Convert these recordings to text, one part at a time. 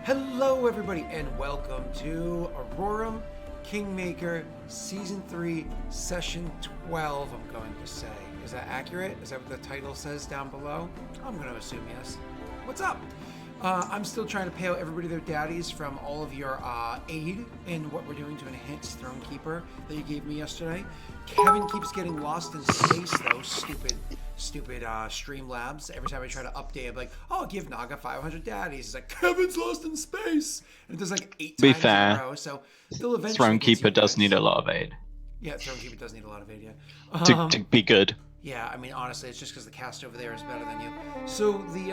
Hello everybody and welcome to Aurorum Kingmaker Season 3 Session 12, I'm going to say. Is that accurate? Is that what the title says down below? I'm going to assume yes. What's up? I'm still trying to pay out everybody their daddies from all of your aid in what we're doing to enhance Thronekeeper that you gave me yesterday. Kevin keeps getting lost in space though, stupid Streamlabs. Every time I try to update, I'm like, oh, give Naga 500 daddies. It's like, Kevin's lost in space. And it does like 8 Be times fair, in a row. So they'll eventually Thronekeeper does need a lot of aid. Yeah, Thronekeeper does need a lot of aid, yeah. To be good. Yeah, I mean, honestly, it's just because the cast over there is better than you. So the,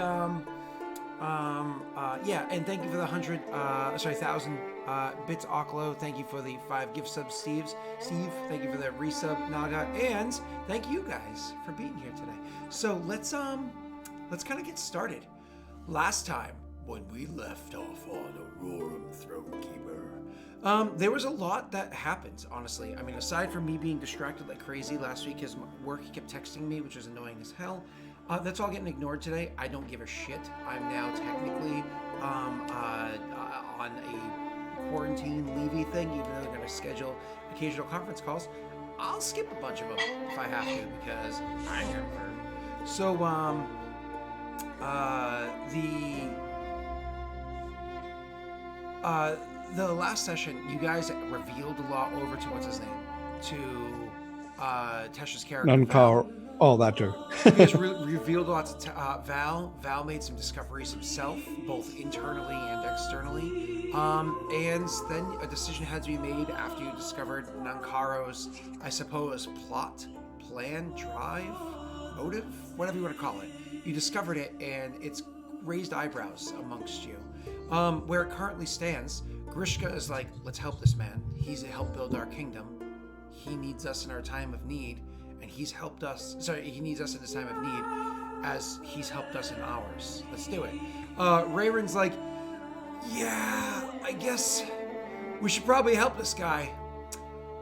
yeah, and thank you for the 1,000 bits, Oklo. Thank you for the 5 gift subs, Steve. Thank you for the resub, Naga, and thank you guys for being here today. So let's kind of get started. Last time when we left off on Aurorum Thronekeeper, there was a lot that happened. Honestly, I mean, aside from me being distracted like crazy last week, his work he kept texting me, which was annoying as hell. That's all getting ignored today. I don't give a shit. I'm now technically on a quarantine leavey thing, even though they're going to schedule occasional conference calls. I'll skip a bunch of them if I have to because I'm never. So the last session, you guys revealed a lot over to what's his name, to Tesh's character. Nankar. Oh, that too. You guys revealed a lot to Val. Val made some discoveries himself, both internally and externally. And then a decision had to be made after you discovered Nankaro's, I suppose, plot, plan, drive, motive, whatever you want to call it. You discovered it, and it's raised eyebrows amongst you. Where it currently stands, Grishka is like, let's help this man. He's helped build our kingdom. He needs us in our time of need. And he's helped us, he needs us in his time of need as he's helped us in ours. Let's do it. Wherein's like, yeah, I guess we should probably help this guy.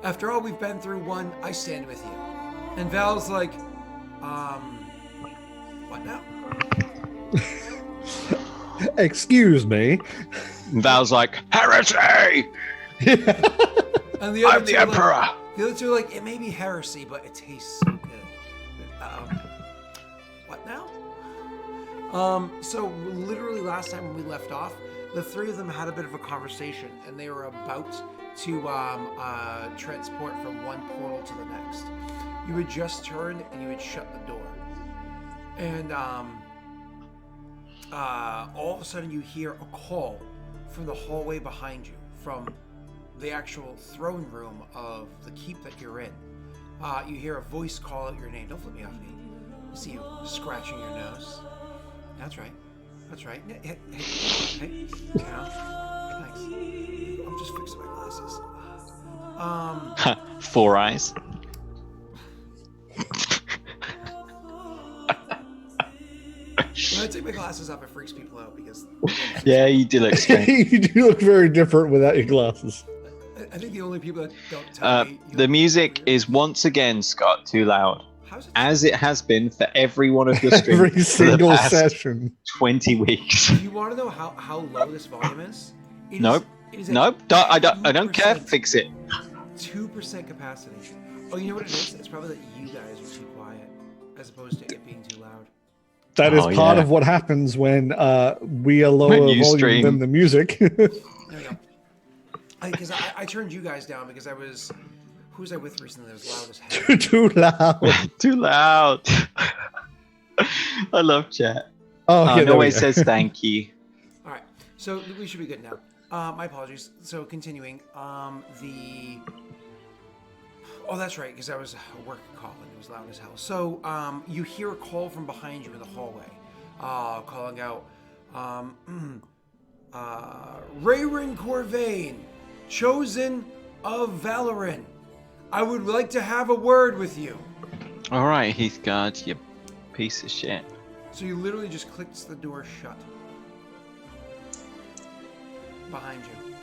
After all we've been through, one, I stand with you. And Val's like, what now? Excuse me. Val's like, heresy! And the other I'm the emperor! The other two are like, it may be heresy, but it tastes so good. What now? So literally last time when we left off, the three of them had a bit of a conversation, and they were about to transport from one portal to the next. You had just turned and you had shut the door, and all of a sudden you hear a call from the hallway behind you, from the actual throne room of the keep that you're in. You hear a voice call out your name. Don't flip me off, Nate. I see you scratching your nose. That's right. That's right. Hey. Yeah. Thanks. I'm just fixing my glasses. 4 eyes. When I take my glasses off, it freaks people out because... Yeah, you do look strange. You do look very different without your glasses. I think the only people that don't tell me... The music is once again, Scott, too loud. As it has been for every one of your streams. Every single session. 20 weeks. Do you want to know how low this volume is? Nope. I don't care. Fix it. 2% capacity. Oh, you know what it is? It's probably that you guys are too quiet, as opposed to it being too loud. That is part of what happens when we are lower volume than the music. There we go. Because I turned you guys down because I was... Who was I with recently that was loud as hell? Too loud. Too loud. I love chat. Oh, yeah, always says thank you. All right. So we should be good now. My apologies. So continuing. Oh, that's right, because I was a work call and it was loud as hell. So you hear a call from behind you in the hallway, calling out, Rayrin Corvain, chosen of Valorin. I would like to have a word with you. All right, Heathguard, you piece of shit. So you literally just clicks the door shut behind you.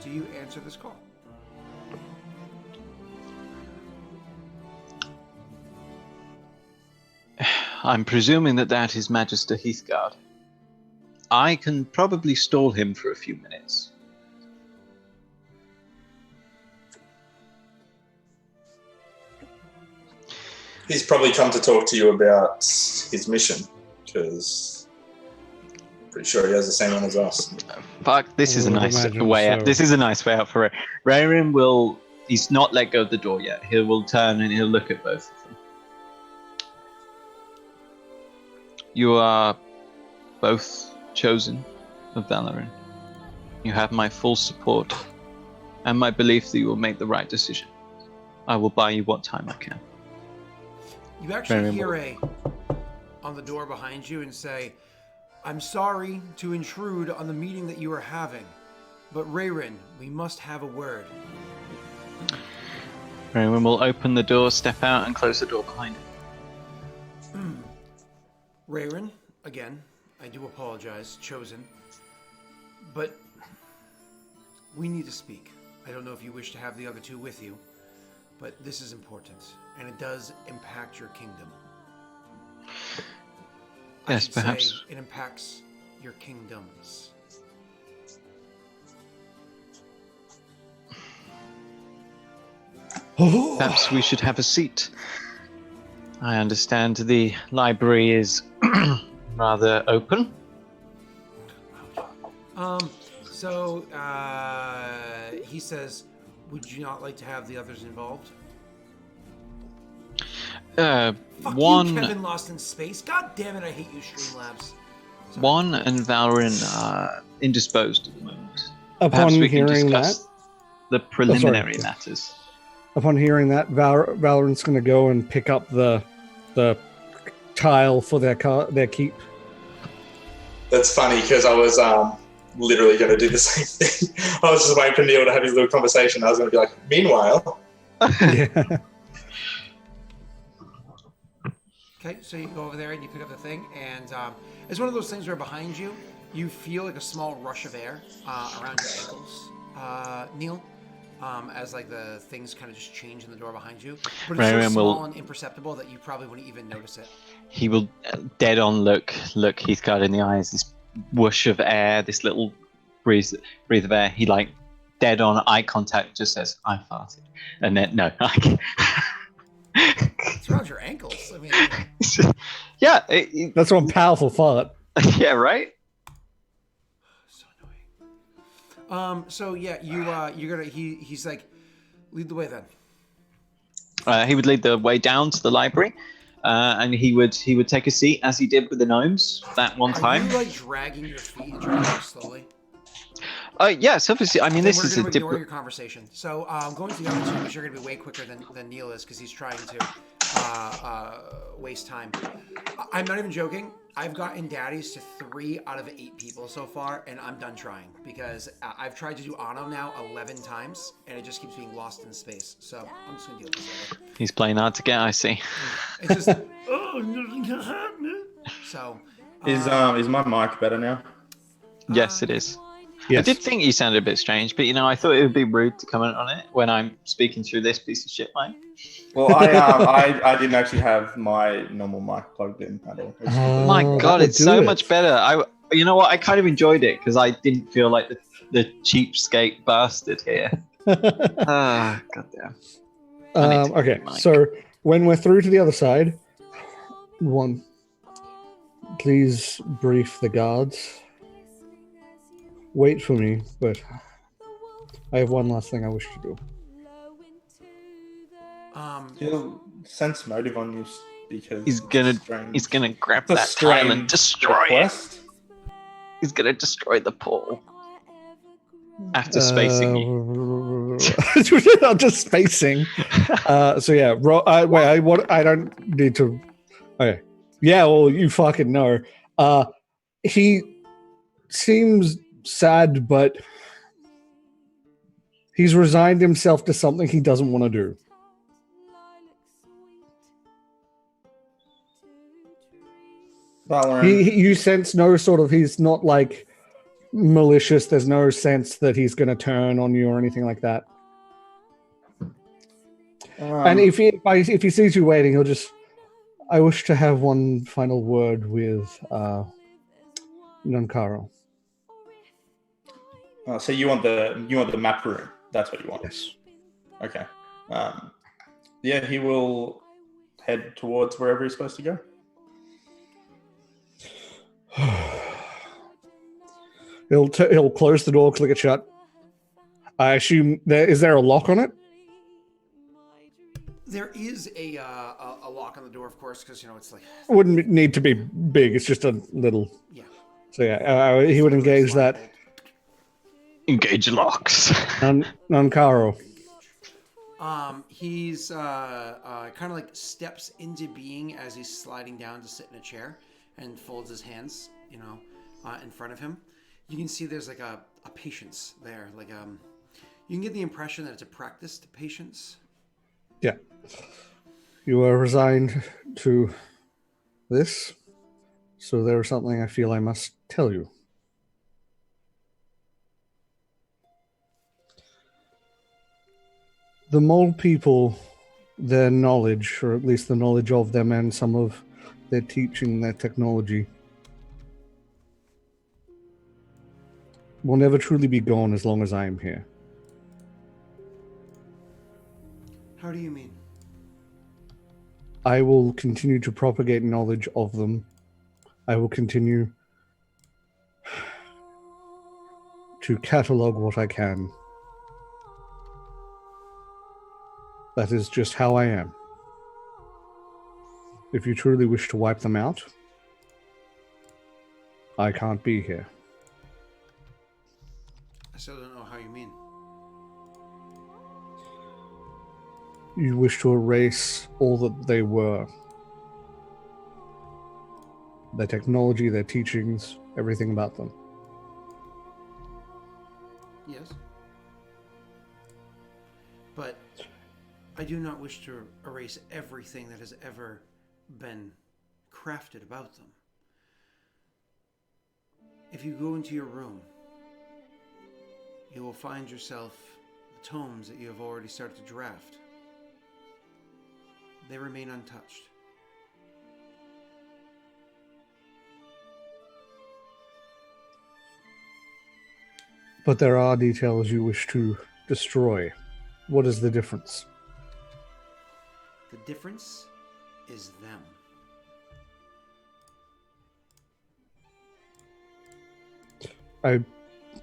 Do you answer this call? I'm presuming that is Magister Heathguard. I can probably stall him for a few minutes. He's probably come to talk to you about his mission, because I'm pretty sure he has the same one as us. Fuck, this is a nice way out. This is a nice way out for it. Wherein will... He's not let go of the door yet. He will turn and he'll look at both of them. You are both chosen of Daelric. You have my full support and my belief that you will make the right decision. I will buy you what time I can. You actually hear on the door behind you and say, "I'm sorry to intrude on the meeting that you are having, but Wherein, we must have a word." Wherein will open the door, step out, and close the door behind him. Wherein, again, I do apologize, chosen, but we need to speak. I don't know if you wish to have the other two with you, but this is important, and it does impact your kingdom. Yes, perhaps. It impacts your kingdoms. Perhaps we should have a seat. I understand the library is rather open. So he says, would you not like to have the others involved? Fuck one... you, Kevin Lost in Space. God damn it, I hate you, Streamlabs. Sorry. One and Valorant are indisposed at the moment. Upon hearing that, the preliminary matters. Upon hearing that, Valorant's going to go and pick up the tile for their keep. That's funny because I was literally going to do the same thing. I was just waiting for Neil to have his little conversation. I was going to be like, meanwhile. Yeah. Okay, so you go over there and you pick up the thing, and it's one of those things where behind you, you feel like a small rush of air around your ankles, Neil, as like the things kind of just change in the door behind you. But it's so small and imperceptible that you probably wouldn't even notice it. He will dead on look Heathguard in the eyes, this whoosh of air, this little breeze of air. He like dead on eye contact just says, "I farted," and then no, it's around your ankles. I mean, yeah, that's one powerful fart. Yeah, right. So annoying. So yeah, you're gonna. He's like, lead the way then. He would lead the way down to the library, and he would take a seat as he did with the gnomes that one time. Are you like dragging your feet and dragging slowly? Yes, obviously. I mean, this is a different. Your conversation. So going to the other two, because you're going to be way quicker than Neil is, because he's trying to waste time. I'm not even joking. I've gotten daddies to 3 out of 8 people so far, and I'm done trying because I've tried to do Anno now 11 times, and it just keeps being lost in space. So I'm just going to deal with this later. He's playing hard to get. I see. It's just nothing can happen. So is my mic better now? Yes, it is. Yes. I did think you sounded a bit strange, but I thought it would be rude to comment on it when I'm speaking through this piece of shit mic. Well, I didn't actually have my normal mic plugged in at all. My God, it's so much better. You know what? I kind of enjoyed it because I didn't feel like the cheapskate bastard here. Goddamn. Okay, so when we're through to the other side, please brief the guards. Wait for me, but I have one last thing I wish to do. He'll sense motive on you because he's gonna grab that tile and destroy it. He's gonna destroy the portal after spacing you. I'm just spacing. So yeah, I don't need to. Okay, yeah. Well, you fucking know. He seems sad, but he's resigned himself to something he doesn't want to do. You sense no sort of, he's not like malicious. There's no sense that he's going to turn on you or anything like that. And if he sees you waiting, he'll just, I wish to have one final word with Nankaro. So you want the map room? That's what you want. Yes. Okay. Yeah, he will head towards wherever he's supposed to go. He'll close the door, click it shut. I assume is there a lock on it? There is a lock on the door, of course, because it's like Wouldn't need to be big. It's just a little. yeah. So yeah, he would engage that. Engage locks. Nankaro. He's kind of like steps into being as he's sliding down to sit in a chair and folds his hands, in front of him. You can see there's like a patience there. Like you can get the impression that it's a practiced patience. Yeah. You are resigned to this, so there is something I feel I must tell you. The mole people, their knowledge, or at least the knowledge of them and some of their teaching, their technology, will never truly be gone as long as I am here. How do you mean? I will continue to propagate knowledge of them. I will continue to catalog what I can. That is just how I am. If you truly wish to wipe them out, I can't be here. I still don't know how you mean. You wish to erase all that they were. Their technology, their teachings, everything about them. Yes. But I do not wish to erase everything that has ever been crafted about them. If you go into your room, you will find yourself the tomes that you have already started to draft. They remain untouched. But there are details you wish to destroy. What is the difference? The difference is them. I'm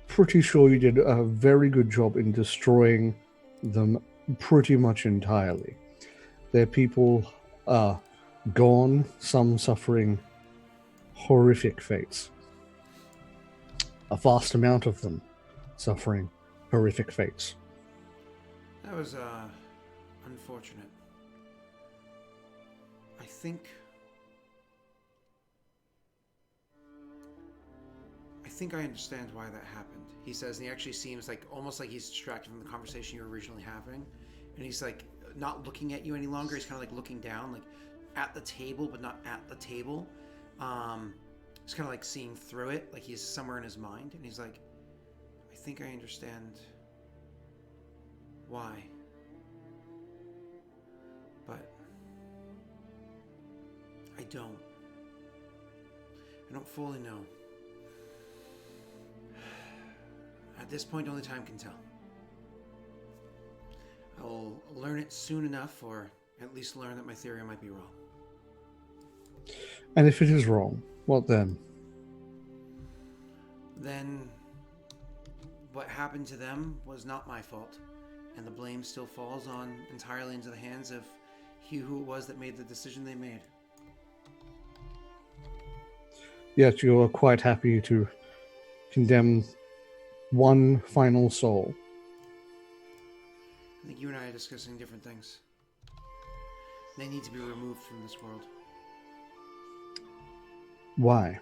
pretty sure you did a very good job in destroying them pretty much entirely. Their people are gone, some suffering horrific fates. A vast amount of them suffering horrific fates. That was unfortunate. I think I understand why that happened. He says, and he actually seems like almost like he's distracted from the conversation you were originally having, and he's like not looking at you any longer. He's kind of like looking down, like at the table, but not at the table. He's kind of like seeing through it, like he's somewhere in his mind, and he's like, I think I understand why, but I don't fully know. At this point, only time can tell. I will learn it soon enough, or at least learn that my theory might be wrong. And if it is wrong, what then? Then what happened to them was not my fault, and the blame still falls on entirely into the hands of he who it was that made the decision they made. Yet you are quite happy to condemn one final soul. I think you and I are discussing different things. They need to be removed from this world. Why?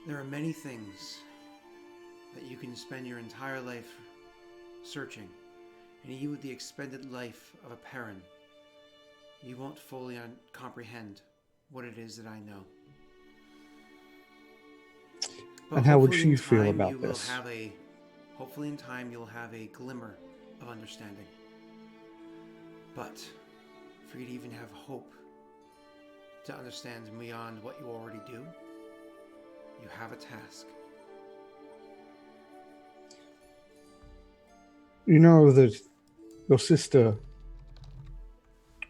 There are many things that you can spend your entire life searching, and even with the expended life of a Perrin, you won't fully comprehend what it is that I know. But and how would hopefully she feel you about will this? Hopefully in time you'll have a glimmer of understanding. But for you to even have hope to understand beyond what you already do, you have a task. You know that your sister,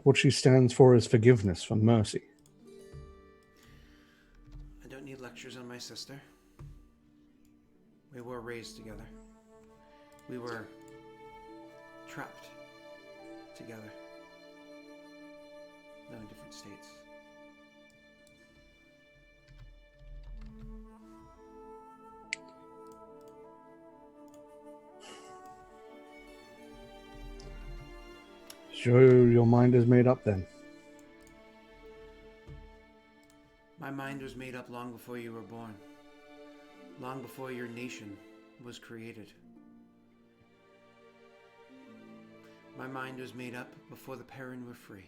what she stands for is forgiveness from mercy. I don't need lectures on my sister. We were raised together. We were trapped together, though in different states. So your mind is made up then? My mind was made up long before you were born, long before your nation was created. My mind was made up before the Perrin were free.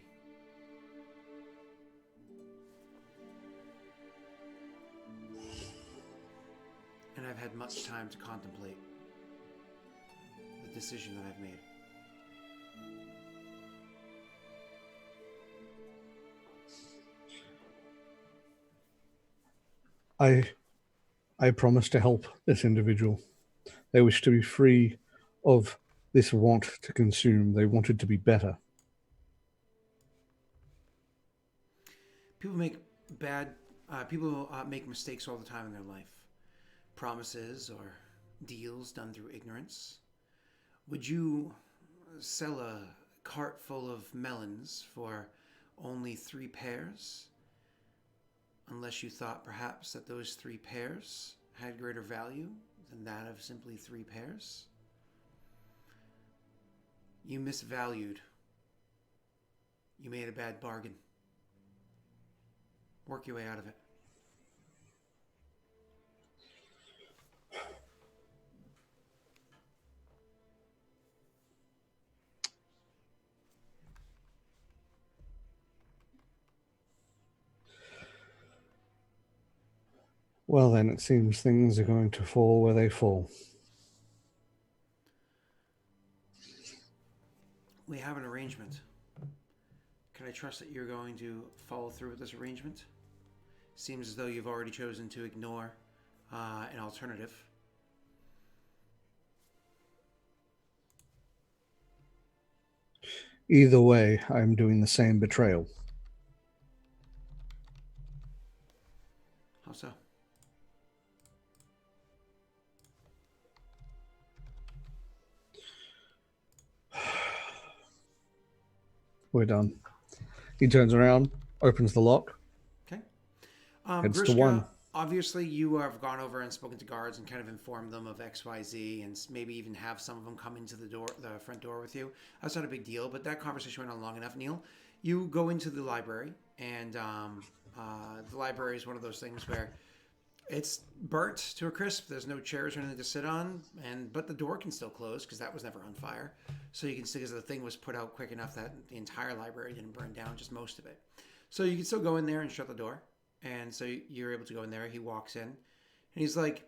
And I've had much time to contemplate the decision that I've made. I promise to help this individual. They wish to be free of this want to consume. They wanted to be better. People make mistakes all the time in their life. Promises or deals done through ignorance. Would you sell a cart full of melons for only 3 pears? Unless you thought perhaps that those 3 pears had greater value than that of simply 3 pears? You misvalued. You made a bad bargain. Work your way out of it. Well, then it seems things are going to fall where they fall. We have an arrangement. Can I trust that you're going to follow through with this arrangement? Seems as though you've already chosen to ignore an alternative. Either way, I'm doing the same betrayal. How so? We're done. He turns around, opens the lock. Okay. Heads to Grishka, 1. obviously you have gone over and spoken to guards and kind of informed them of XYZ and maybe even have some of them come into the front door with you. That's not a big deal, but that conversation went on long enough, Neil. You go into the library, and the library is one of those things where it's burnt to a crisp. There's no chairs or anything to sit on, but the door can still close because that was never on fire. So you can see, because the thing was put out quick enough that the entire library didn't burn down, just most of it. So you can still go in there and shut the door. And so you're able to go in there. He walks in, and he's like,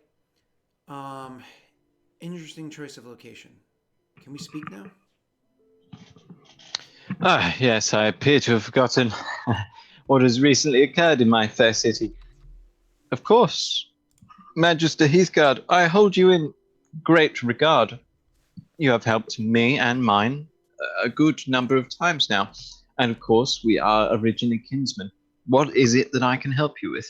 interesting choice of location. Can we speak now? Ah, yes, I appear to have forgotten what has recently occurred in my fair city. Of course, Magister Heathguard, I hold you in great regard. You have helped me and mine a good number of times now. And of course, we are originally kinsmen. What is it that I can help you with?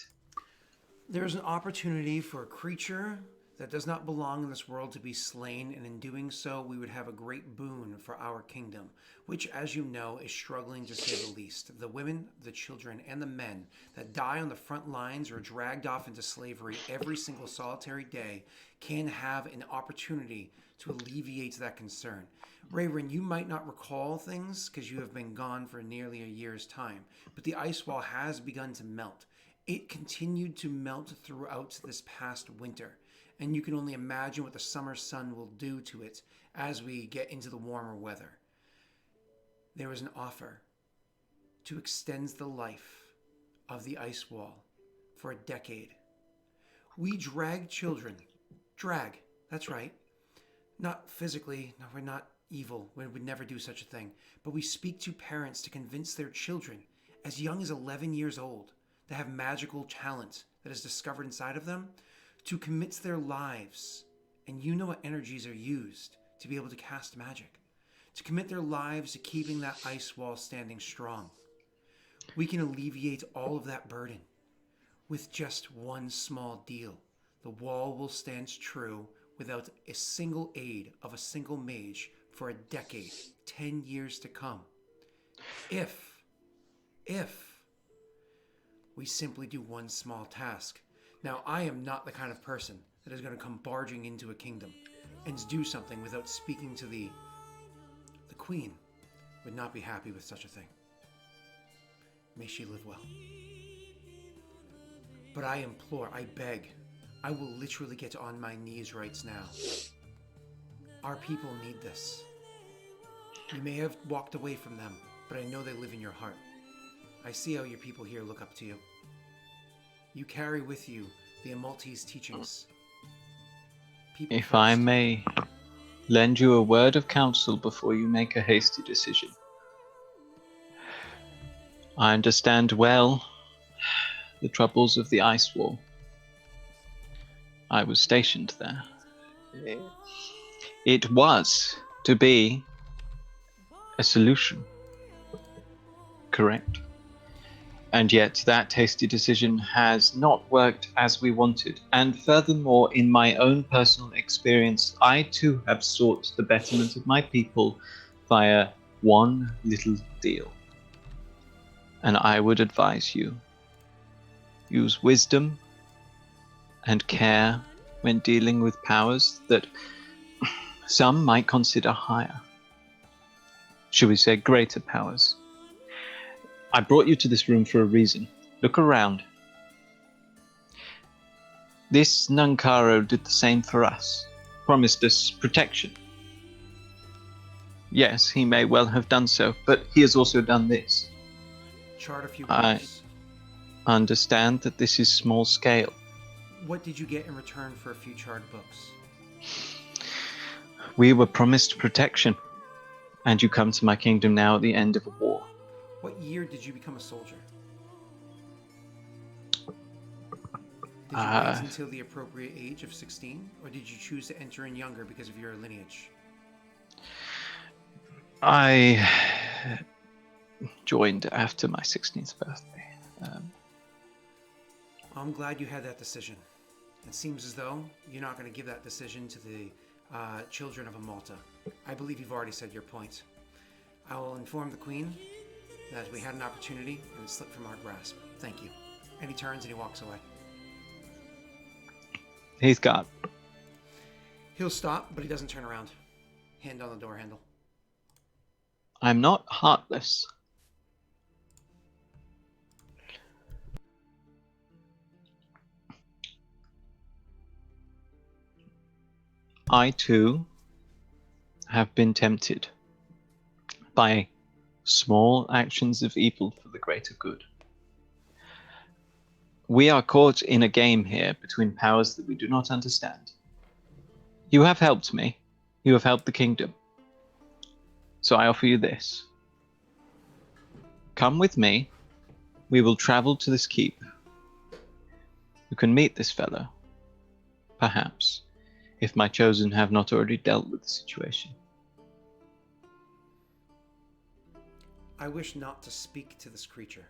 There's an opportunity for a creature that does not belong in this world to be slain, and in doing so, we would have a great boon for our kingdom, which, as you know, is struggling to say the least. The women, the children, and the men that die on the front lines or dragged off into slavery every single solitary day can have an opportunity to alleviate that concern. Raven, you might not recall things because you have been gone for nearly a year's time, but the ice wall has begun to melt. It continued to melt throughout this past winter, and you can only imagine what the summer sun will do to it as we get into the warmer weather. There is an offer to extend the life of the ice wall for a decade. We drag children. Drag, that's right. Not physically, no, we're not evil. We would never do such a thing. But we speak to parents to convince their children as young as 11 years old, that have magical talent that is discovered inside of them, to commit their lives, and you know what energies are used to be able to cast magic, to commit their lives to keeping that ice wall standing strong. We can alleviate all of that burden with just one small deal. The wall will stand true without a single aid of a single mage for a decade, 10 years to come. If we simply do one small task. Now, I am not the kind of person that is going to come barging into a kingdom and do something without speaking to the queen. Would not be happy with such a thing. May she live well. But I implore, I beg, I will literally get on my knees right now. Our people need this. You may have walked away from them, but I know they live in your heart. I see how your people here look up to you. You carry with you the Maltese teachings. People If I first. may lend you a word of counsel before you make a hasty decision. I understand well the troubles of the ice wall. I was stationed there. It was to be a solution, correct? And yet that hasty decision has not worked as we wanted. And furthermore, in my own personal experience, I too have sought the betterment of my people via one little deal. And I would advise you, use wisdom and care when dealing with powers that some might consider higher. Should we say greater powers? I brought you to this room for a reason. Look around. This Nunkaro did the same for us. Promised us protection. Yes, he may well have done so, but he has also done this. Chart a few I books. understand that this is small scale. What did you get in return for a few charred books? We were promised protection, and you come to my kingdom now at the end of a war. What year did you become a soldier? Did you wait until the appropriate age of 16, or did you choose to enter in younger because of your lineage? I joined after my 16th birthday. I'm glad you had that decision. It seems as though you're not going to give that decision to the children of Amalta. I believe you've already said your point. I will inform the Queen that we had an opportunity and it slipped from our grasp. Thank you. And he turns and he walks away. He's got. He'll stop, but he doesn't turn around. Hand on the door handle. I'm not heartless. I too have been tempted by small actions of evil for the greater good. We are caught in a game here between powers that we do not understand. You have helped me. You have helped the kingdom. So I offer you this. Come with me. We will travel to this keep. You can meet this fellow. Perhaps, if my chosen have not already dealt with the situation. I wish not to speak to this creature.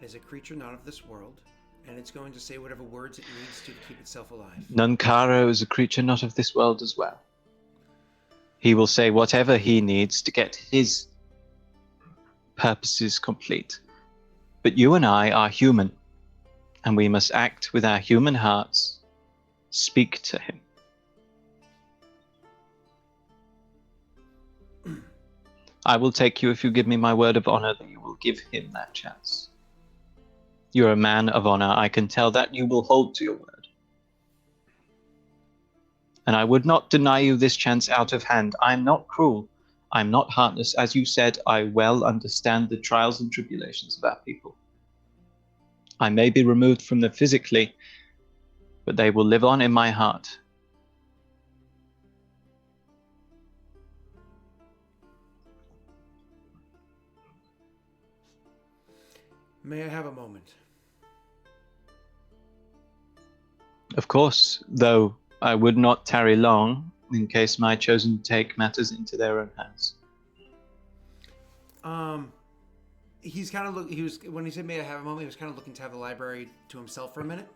It is a creature not of this world, and it's going to say whatever words it needs to keep itself alive. Nunkaro is a creature not of this world as well. He will say whatever he needs to get his purposes complete. But you and I are human, and we must act with our human hearts. Speak to him. I will take you if you give me my word of honor that you will give him that chance. You're a man of honor. I can tell that you will hold to your word. And I would not deny you this chance out of hand. I'm not cruel. I'm not heartless. As you said, I well understand the trials and tribulations of our people. I may be removed from them physically, but they will live on in my heart. May I have a moment? Of course, though I would not tarry long in case my chosen take matters into their own hands. He's kind of he was when he said may I have a moment, he was kind of looking to have the library to himself for a minute.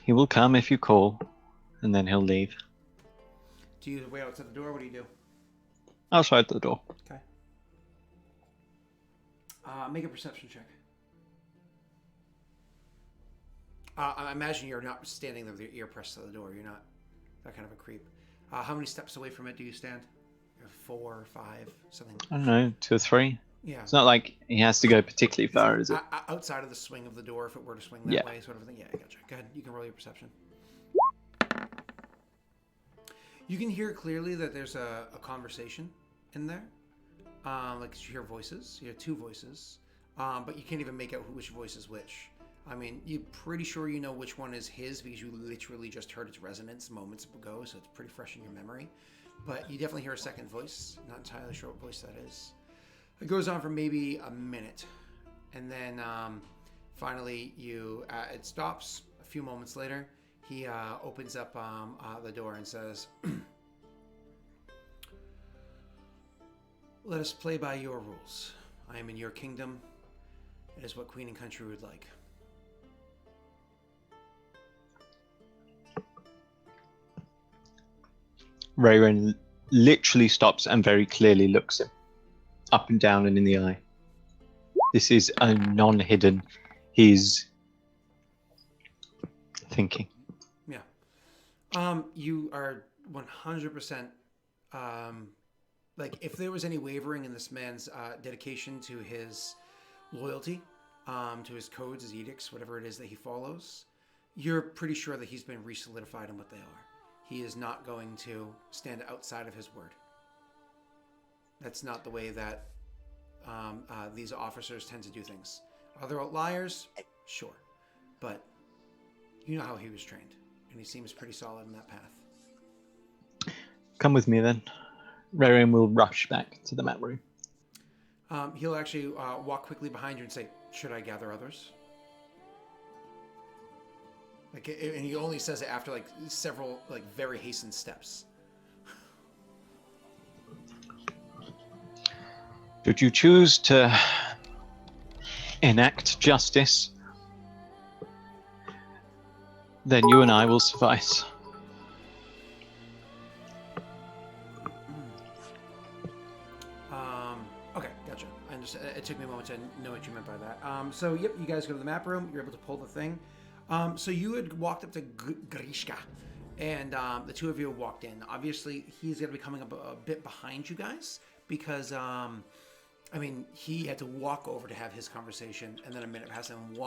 He will come if you call, and then he'll leave. Do you wait outside the door? What do you do? Outside the door. Okay. Make a perception check. I imagine you're not standing there with your ear pressed to the door. You're not that kind of a creep. How many steps away from it do you stand? 4 or 5, something. I don't know, 2 or 3. Yeah. It's not like he has to go particularly far, is it? Outside of the swing of the door, if it were to swing that way, sort of thing. Yeah, I gotcha. Go ahead. You can roll your perception. You can hear clearly that there's a conversation in there. Like you hear voices. You hear 2 voices. But you can't even make out which voice is which. I mean, you're pretty sure you know which one is his because you literally just heard its resonance moments ago, so it's pretty fresh in your memory. But you definitely hear a second voice. Not entirely sure what voice that is. It goes on for maybe a minute. And then finally it stops. A few moments later, he opens up the door and says, "Let us play by your rules. I am in your kingdom. It is what Queen and Country would like." Wherein literally stops and very clearly looks him up and down and in the eye. This is a non-hidden. He's thinking. Yeah. You are 100%. Like, if there was any wavering in this man's dedication to his loyalty, to his codes, his edicts, whatever it is that he follows, you're pretty sure that he's been re-solidified in what they are. He is not going to stand outside of his word. That's not the way that these officers tend to do things. Are there outliers? Sure. But you know how he was trained, and he seems pretty solid in that path. Come with me then. Wherein will rush back to the map room. He'll actually walk quickly behind you and say, "Should I gather others?" Like, and he only says it after like several like very hastened steps. Should you choose to enact justice, then you and I will suffice. Okay, gotcha. I understand. It took me a moment to know what you meant by that. So, yep, you guys go to the map room. You're able to pull the thing. So you had walked up to Grishka, and the two of you walked in. Obviously, he's going to be coming up a bit behind you guys because, I mean, he had to walk over to have his conversation, and then a minute passed and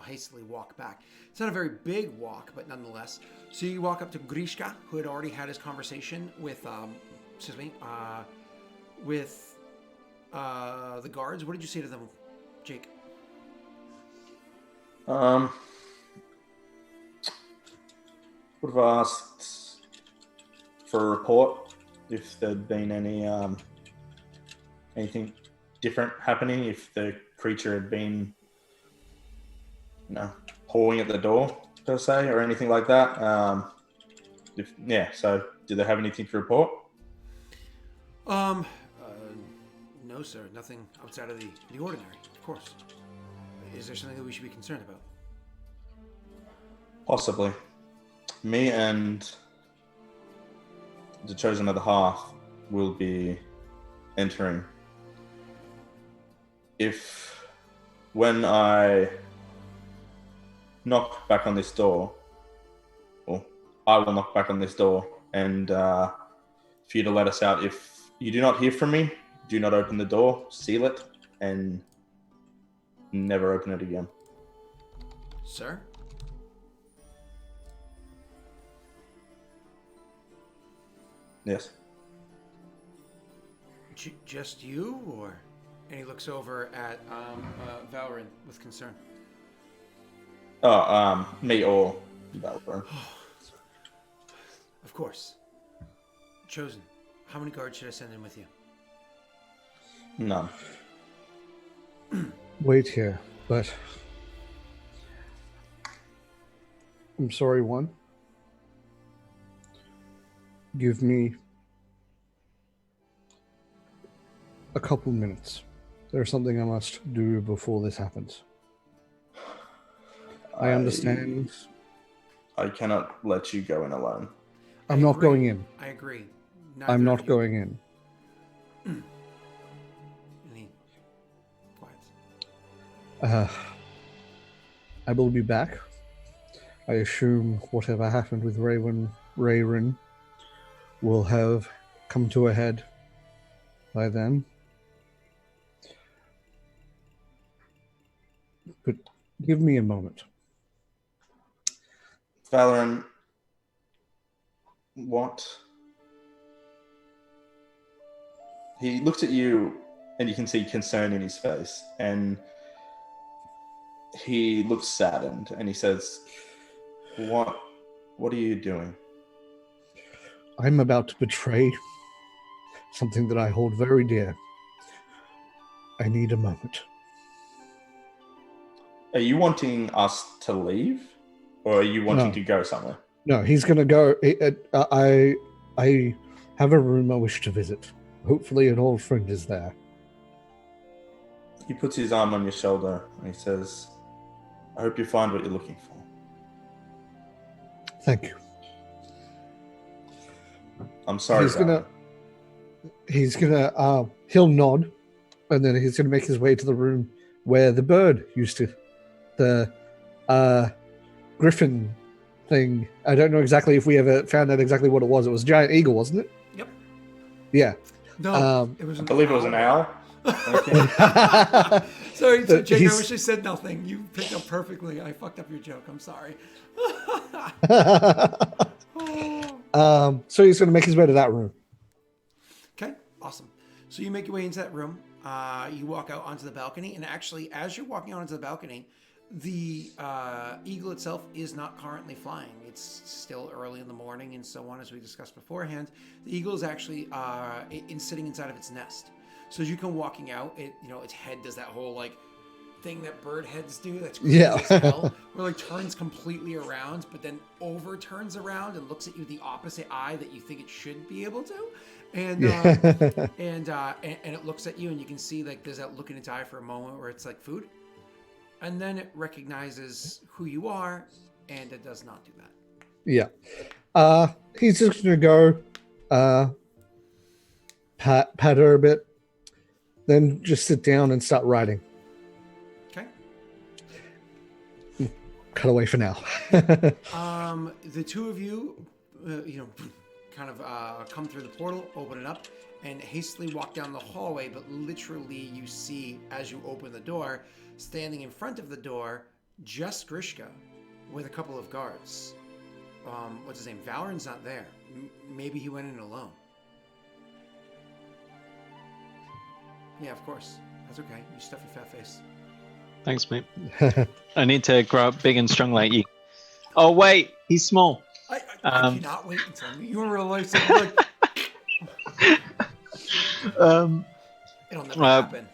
hastily walk back. It's not a very big walk, but nonetheless. So you walk up to Grishka, who had already had his conversation with, the guards. What did you say to them, Jake? Would have asked for a report if there'd been any anything different happening, if the creature had been, pawing at the door per se, or anything like that. So do they have anything to report? No, sir. Nothing outside of the ordinary, of course. Is there something that we should be concerned about? Possibly. Me and the Chosen of the Hearth will be entering. When I knock back on this door, or I will knock back on this door, and for you to let us out, if you do not hear from me, do not open the door, seal it, and never open it again. Sir? Yes. Just you, or? And he looks over at Valrin with concern. Me or Valrin. Of course. Chosen. How many guards should I send in with you? None. Wait here, but I'm sorry, one. Give me a couple minutes. There's something I must do before this happens. I understand. I cannot let you go in alone. I'm not going in. I agree. I'm not going in. And he quiets. I will be back. I assume whatever happened with Wherein will have come to a head by then. But give me a moment. Valoran, what? He looks at you, and you can see concern in his face, and he looks saddened, and he says, What are you doing? I'm about to betray something that I hold very dear. I need a moment. Are you wanting us to leave, or are you wanting No. to go somewhere? No, he's going to go. I have a room I wish to visit. Hopefully an old friend is there. He puts his arm on your shoulder, and he says, I hope you find what you're looking for. Thank you. I'm sorry. He'll nod, and then he's gonna make his way to the room where the bird used to, the griffin thing. I don't know exactly if we ever found out exactly what it was. It was a giant eagle, wasn't it? Yep. Yeah. No, it was. I believe it was an owl. Sorry, So Jake. I he's- wish I said nothing. You picked up perfectly. I fucked up your joke. I'm sorry. So he's gonna make his way to that room. Okay, awesome. So you make your way into that room. You walk out onto the balcony, and actually, as you're walking out onto the balcony, the eagle itself is not currently flying. It's still early in the morning, and so on, as we discussed beforehand. The eagle is actually sitting inside of its nest. So as you come walking out, its head does that whole like thing that bird heads do. That's crazy as hell, where like turns completely around, but then overturns around and looks at you the opposite eye that you think it should be able to, and it looks at you, and you can see like there's that look in its eye for a moment where it's like food, and then it recognizes who you are, and it does not do that. Yeah. He's just gonna go pat her a bit, then just sit down and start writing. Okay. Cut away for now. The two of you, kind of come through the portal, open it up, and hastily walk down the hallway. But literally, you see as you open the door, standing in front of the door, just Grishka, with a couple of guards. What's his name? Valoran's not there. Maybe he went in alone. Yeah, of course. That's okay. You stuff your fat face. Thanks, mate. I need to grow up big and strong like you. Oh, wait. He's small. I cannot wait until you realize something like... It'll never happen.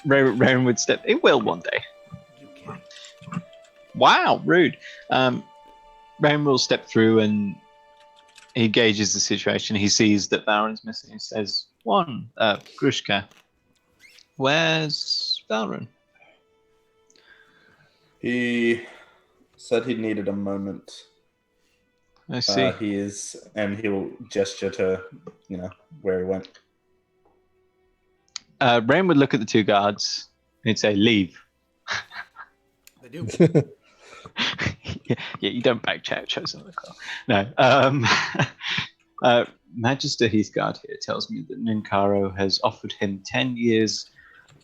Raven would step. It will one day. You can't. Wow, rude. Raven will step through and he gauges the situation. He sees that Valorant's missing. He says, Grushka, where's Valoran? He said he needed a moment. I see. He is, and he'll gesture to, where he went. Rain would look at the two guards and he'd say, leave. They do. Yeah, you don't back chat shows on the call. No. Magister Heathguard here tells me that Ninkaro has offered him 10 years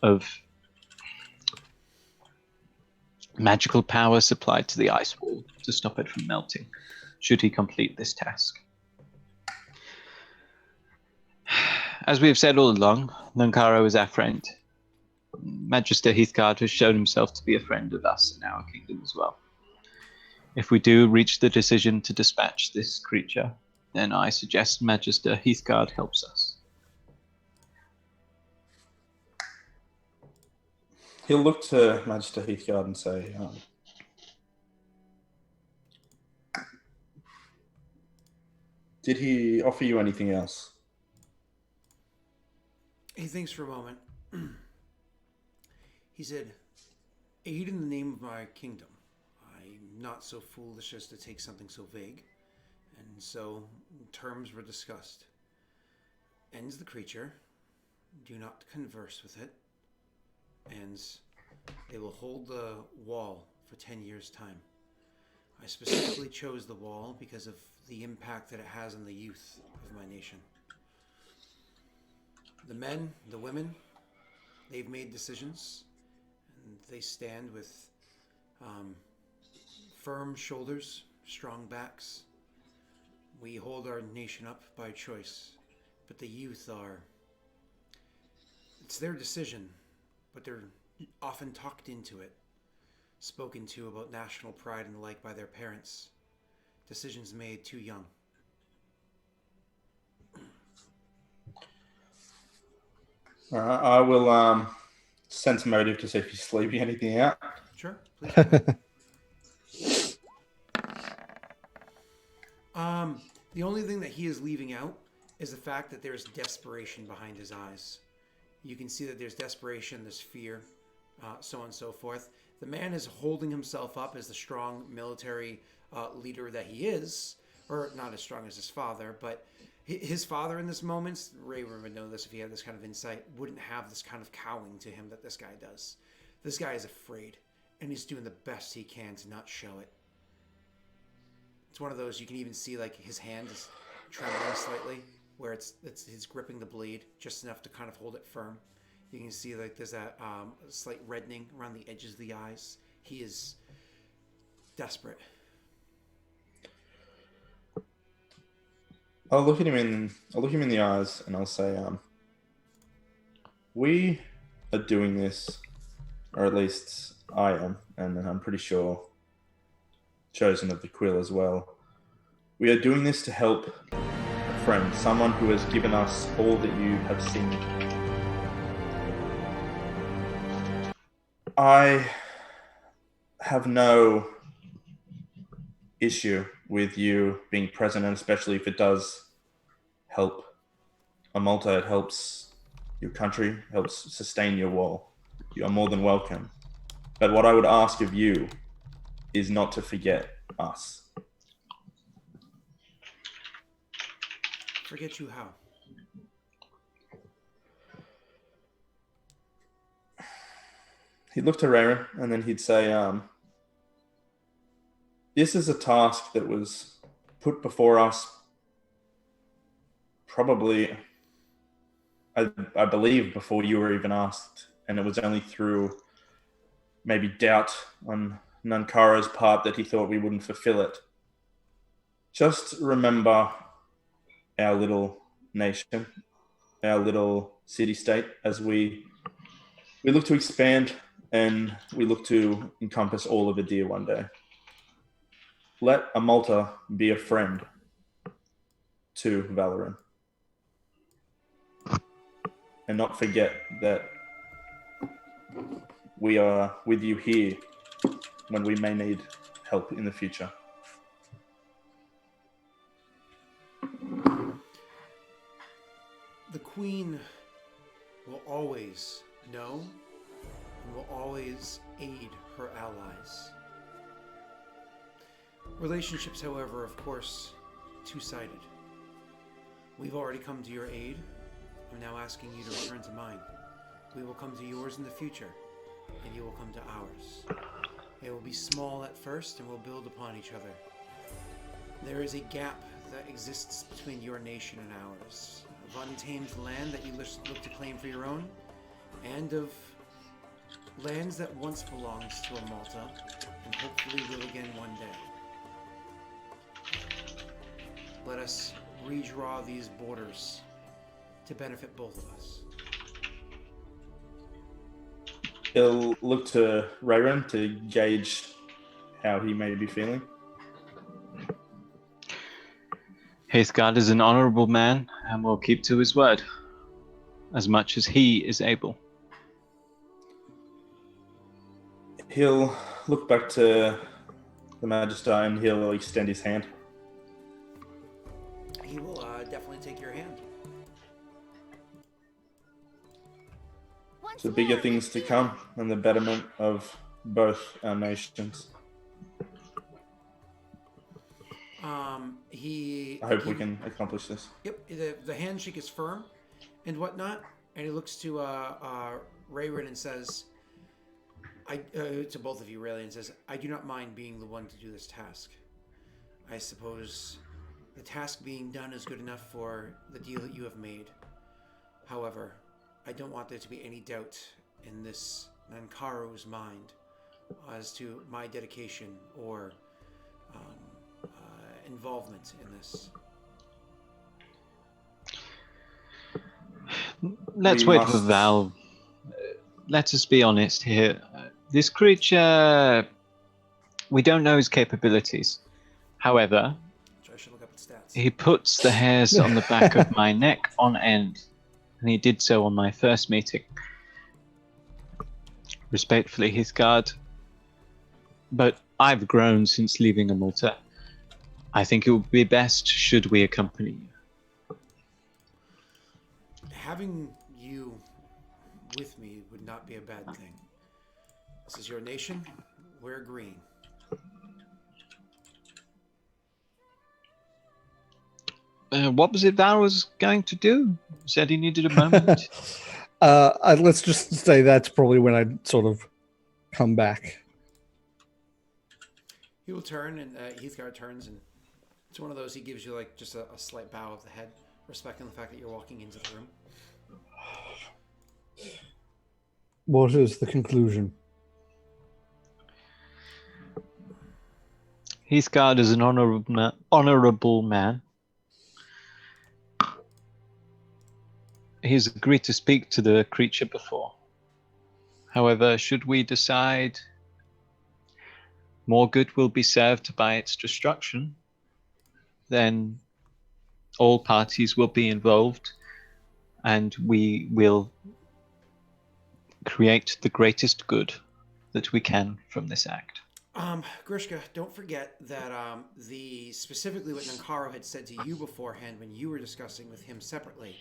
of magical power supplied to the ice wall to stop it from melting, should he complete this task. As we have said all along, Ninkaro is our friend. Magister Heathguard has shown himself to be a friend of us in our kingdom as well. If we do reach the decision to dispatch this creature, then I suggest Magister Heathguard helps us. He'll look to Magister Heathguard and say, did he offer you anything else? He thinks for a moment. He said, aid in the name of my kingdom. I'm not so foolish as to take something so vague. And so terms were discussed. Ends the creature. Do not converse with it. And they will hold the wall for 10 years' time. I specifically chose the wall because of the impact that it has on the youth of my nation. The men, the women, they've made decisions, and they stand with firm shoulders, strong backs. We hold our nation up by choice, but the youth are... It's their decision, but they're often talked into it, spoken to about national pride and the like by their parents. Decisions made too young. All right, I will sense motive to see if he's sleeping anything out. Sure, please go ahead. The only thing that he is leaving out is the fact that there's desperation behind his eyes. You can see that there's desperation, there's fear, so on and so forth. The man is holding himself up as the strong military leader that he is, or not as strong as his father, but his father in this moment, Ray would know this if he had this kind of insight, wouldn't have this kind of cowing to him that this guy does. This guy is afraid, and he's doing the best he can to not show it. It's one of those, you can even see like his hand is trembling slightly, where it's he's gripping the blade just enough to kind of hold it firm. You can see like there's that slight reddening around the edges of the eyes. He is desperate. I'll look him in the eyes, and I'll say, we are doing this, or at least I am, and I'm pretty sure Chosen of the Quill as well. We are doing this to help a friend, someone who has given us all that you have seen. I have no issue with you being present, and especially if it does help Malta, it helps your country, helps sustain your wall. You are more than welcome. But what I would ask of you is not to forget us. Forget you how? He'd look to Rayron, and then he'd say, this is a task that was put before us probably, I believe, before you were even asked, and it was only through maybe doubt on Nankara's part that he thought we wouldn't fulfill it. Just remember our little nation, our little city-state, as we look to expand and we look to encompass all of Adir one day. Let Amalta be a friend to Valoran. And not forget that we are with you here when we may need help in the future. The Queen will always know and will always aid her allies. Relationships, however, of course, two-sided. We've already come to your aid. I'm now asking you to return to mine. We will come to yours in the future, and you will come to ours. It will be small at first, and we'll build upon each other. There is a gap that exists between your nation and ours, of untamed land that you look to claim for your own, and of lands that once belonged to Amalta, and hopefully will again one day. Let us redraw these borders to benefit both of us. He'll look to Rayron to gauge how he may be feeling. Heathguard is an honorable man and will keep to his word as much as he is able. He'll look back to the Magister and he'll extend his hand. He will definitely take your hand. The bigger things to come and the betterment of both our nations. I hope we can accomplish this. Yep, the handshake is firm and whatnot, and he looks to Wherein and says, to both of you really, and says, I do not mind being the one to do this task. I suppose the task being done is good enough for the deal that you have made. However, I don't want there to be any doubt in this Nankaro's mind as to my dedication or involvement in this. Let's wait for Val. Let us be honest here. This creature, we don't know his capabilities. However, So I should look up its stats. he puts the hairs on the back of my neck on end, and he did so on my first meeting. Respectfully, Heathguard, but I've grown since leaving Amulta. I think it would be best should we accompany you. Having you with me would not be a bad thing. This is your nation. We're green. What was it Val was going to do? Said he needed a moment. Let's just say that's probably when I'd sort of come back. He will turn, and Heathguard turns, and it's one of those, he gives you like just a slight bow of the head, respecting the fact that you're walking into the room. What is the conclusion? Heathguard is an honourable man. He's agreed to speak to the creature before. However, should we decide more good will be served by its destruction, then all parties will be involved and we will create the greatest good that we can from this act. Grishka, don't forget that specifically what Nankaro had said to you beforehand when you were discussing with him separately,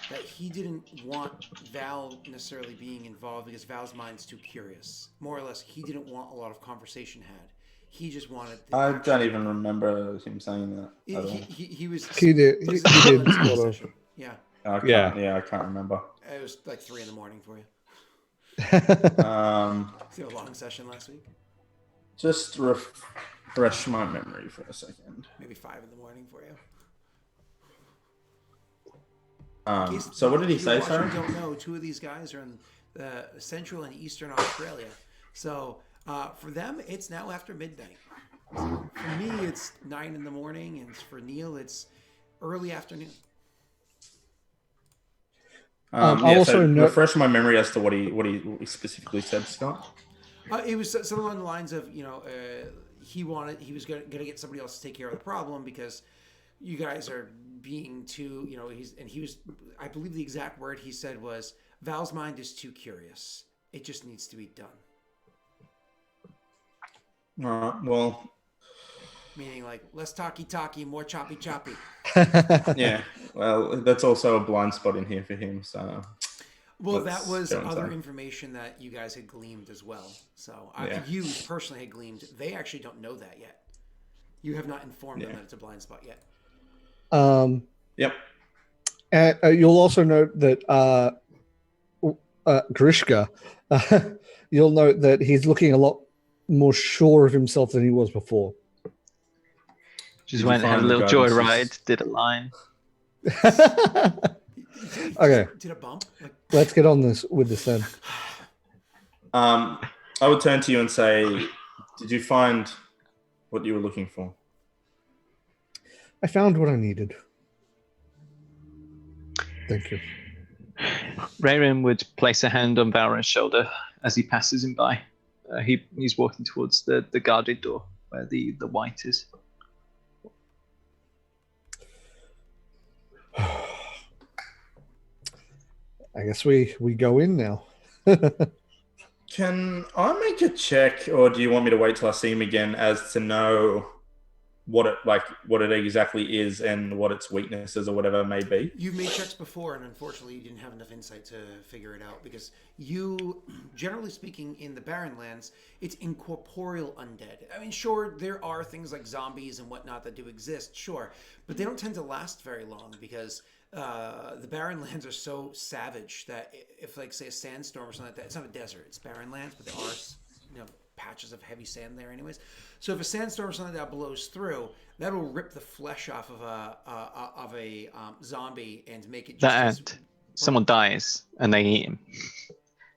that he didn't want Val necessarily being involved because Val's mind's too curious. More or less, he didn't want a lot of conversation had. He just wanted... I don't even remember him saying that. He was... He did. He did. Yeah. I can't remember. It was like 3 a.m. for you. See a long session last week? Just refresh my memory for a second. Maybe 5 a.m. for you. So what did he say, sorry? sir? Don't know. 2 of these guys are in Central and Eastern Australia. So for them, it's now after midnight. For me, it's 9 a.m, and for Neil, it's early afternoon. Refresh my memory as to what he specifically said, Scott. It was something along the lines of, he was going to get somebody else to take care of the problem because you guys are being too, I believe the exact word he said was, Val's mind is too curious. It just needs to be done. Well. Meaning like, less talky, more choppy. Yeah, well, that's also a blind spot in here for him, so... Well, that was other information that you guys had gleaned as well. So you personally had gleaned. They actually don't know that yet. You have not informed them that it's a blind spot yet. Yep. And you'll also note that Grishka, you'll note that he's looking a lot more sure of himself than he was before. Just went and had a little joyride, did a line. Okay. Did a bump? Let's get on with this then. I would turn to you and say, did you find what you were looking for? I found what I needed. Thank you. Wherein would place a hand on Valron's shoulder as he passes him by. He's walking towards the guarded door where the white is. I guess we go in now. Can I make a check, or do you want me to wait till I see him again as to know what it exactly is and what its weaknesses or whatever may be? You've made checks before, and unfortunately, you didn't have enough insight to figure it out because you, generally speaking, in the Barren Lands, it's incorporeal undead. I mean, sure, there are things like zombies and whatnot that do exist, sure, but they don't tend to last very long because the Barren Lands are so savage that if, like, say, a sandstorm or something like that, it's not a desert, it's Barren Lands, but there are, patches of heavy sand there anyways. So if a sandstorm or something like that blows through, that'll rip the flesh off of a zombie and make it just someone dies and they eat him.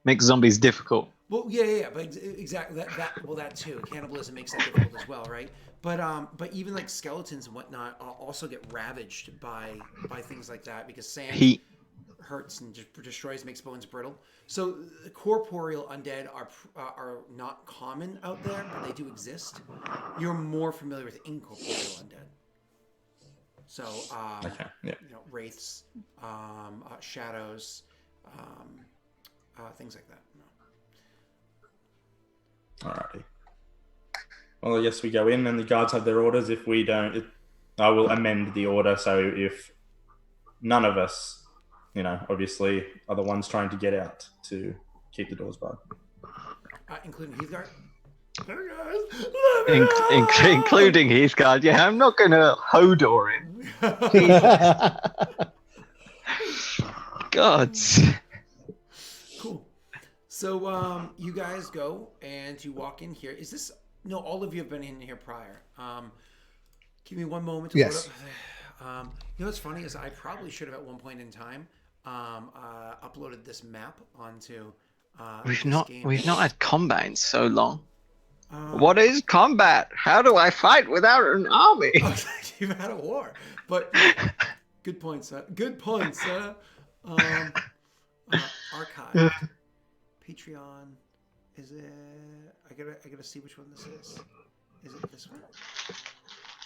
Makes zombies difficult. Well, yeah, but exactly that too. Cannibalism makes that difficult as well, right? But even like skeletons and whatnot also get ravaged by things like that because sand Heat hurts and destroys, makes bones brittle. So corporeal undead are not common out there, but they do exist. You're more familiar with incorporeal undead. So wraiths, shadows, things like that. Alrighty. Well, yes, we go in and the guards have their orders. If we don't, I will amend the order. So if none of us, obviously are the ones trying to get out to keep the doors barred. Including Heathguard? Including Heathguard. Yeah, I'm not going to Hodor him. Gods. Cool. So you guys go and you walk in here. Is this... No, all of you have been in here prior. Give me one moment to load up. What's funny is I probably should have at one point in time uploaded this map onto we've not had combat in so long. What is combat? How do I fight without an army? You've had a war, but good point, sir. Good point, sir. Archive, Patreon. Is it? I gotta see which one this is. Is it this one?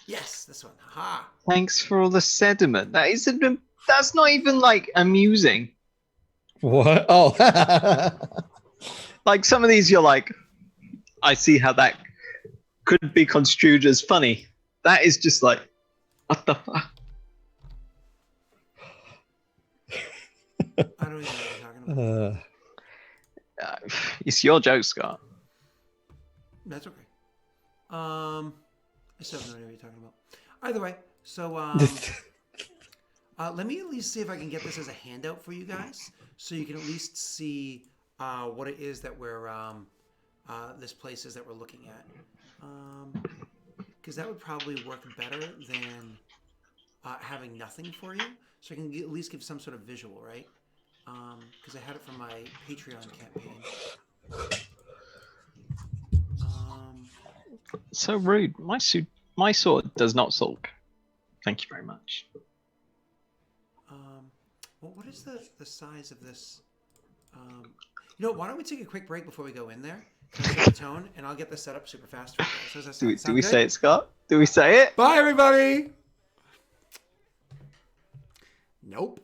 Yes, this one. Ha! Thanks for all the sediment. That's not even like amusing. What? Oh. Like some of these you're like, I see how that could be construed as funny. That is just like, what the fuck? I don't even know what you're talking about. It's your joke, Scott. That's okay. I still have no idea what you're talking about. Either way, so let me at least see if I can get this as a handout for you guys, so you can at least see what it is that we're this place is that we're looking at, because that would probably work better than having nothing for you. So I can at least give some sort of visual, right? Because I had it from my Patreon campaign. So rude. My sword does not sulk. Thank you very much. Well, what is the size of this? Why don't we take a quick break before we go in there? Set the tone, and I'll get this set up super fast for you guys. So do we say it, Scott? Do we say it? Bye, everybody. Nope.